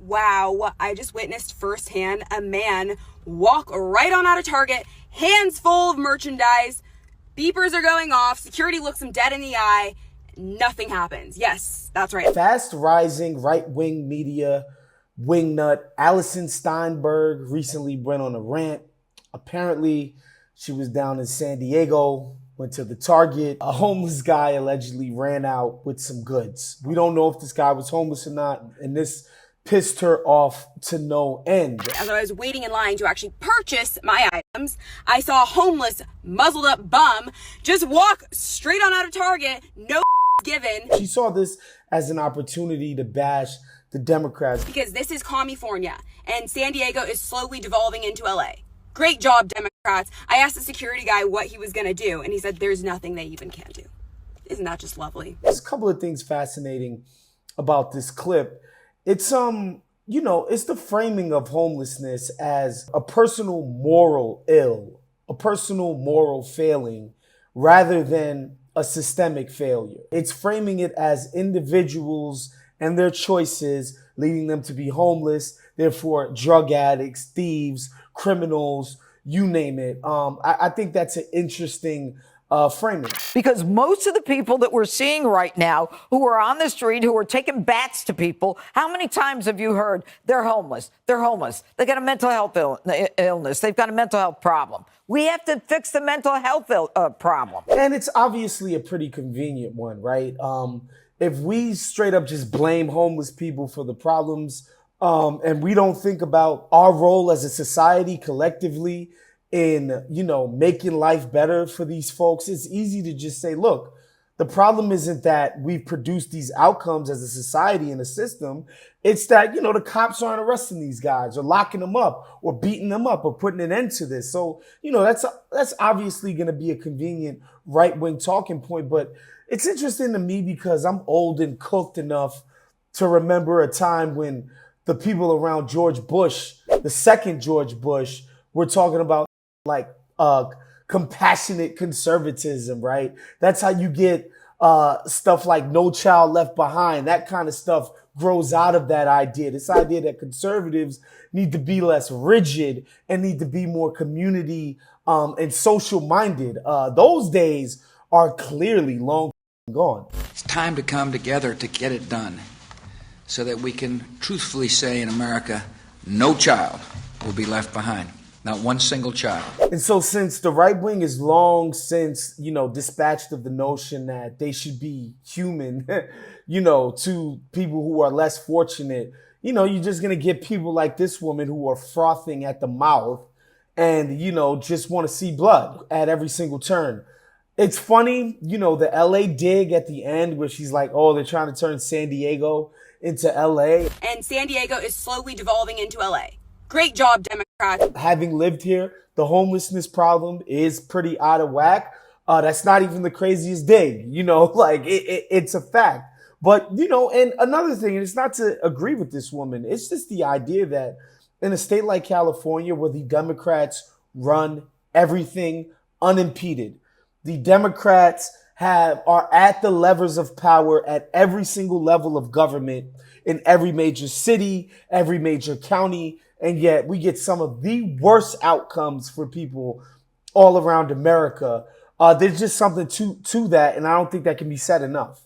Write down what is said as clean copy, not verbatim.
Wow, I just witnessed firsthand a man walk right on out of Target, hands full of merchandise. Beepers are going off. Security looks him dead in the eye. Nothing happens. Yes, that's right. Fast rising right-wing media wingnut Allison Steinberg recently went on a rant. Apparently, she was down in San Diego, went to the Target. A homeless guy allegedly ran out with some goods. We don't know if this guy was homeless or not, and this pissed her off to no end. As I was waiting in line to actually purchase my items, I saw a homeless, muzzled up bum just walk straight on out of Target, no given. She saw this as an opportunity to bash the Democrats. Because this is California, and San Diego is slowly devolving into LA. Great job, Democrats. I asked the security guy what he was going to do, and he said there's nothing they even can do. Isn't that just lovely? There's a couple of things fascinating about this clip. It's it's the framing of homelessness as a personal moral ill, a personal moral failing, rather than a systemic failure. It's framing it as individuals and their choices leading them to be homeless, therefore drug addicts, thieves, criminals, you name it. I think that's an interesting framing. Because most of the people that we're seeing right now who are on the street, who are taking bats to people, how many times have you heard they're homeless? They're homeless. They got a mental health illness. They've got a mental health problem. We have to fix the mental health problem. And it's obviously a pretty convenient one, right? If we straight up just blame homeless people for the problems and we don't think about our role as a society collectively in, making life better for these folks, it's easy to just say, look, the problem isn't that we've produced these outcomes as a society and a system. It's that, the cops aren't arresting these guys or locking them up or beating them up or putting an end to this. So, that's obviously going to be a convenient right-wing talking point. But it's interesting to me because I'm old and cooked enough to remember a time when the people around George Bush, the second George Bush, were talking about compassionate conservatism, right? That's how you get stuff like No Child Left Behind. That kind of stuff grows out of that idea. This idea that conservatives need to be less rigid and need to be more community and social minded. Those days are clearly long gone. It's time to come together to get it done so that we can truthfully say in America, no child will be left behind. Not one single child. And so since the right wing is long since, dispatched of the notion that they should be human, to people who are less fortunate, you're just going to get people like this woman who are frothing at the mouth and, just want to see blood at every single turn. It's funny, the LA dig at the end where she's like, oh, they're trying to turn San Diego into LA. And San Diego is slowly devolving into LA. Great job, Democrats. Having lived here, the homelessness problem is pretty out of whack. That's not even the craziest dig, it's a fact. But, and another thing, and it's not to agree with this woman, it's just the idea that in a state like California where the Democrats run everything unimpeded, the Democrats are at the levers of power at every single level of government in every major city, every major county, and yet we get some of the worst outcomes for people all around America. There's just something to that, and I don't think that can be said enough.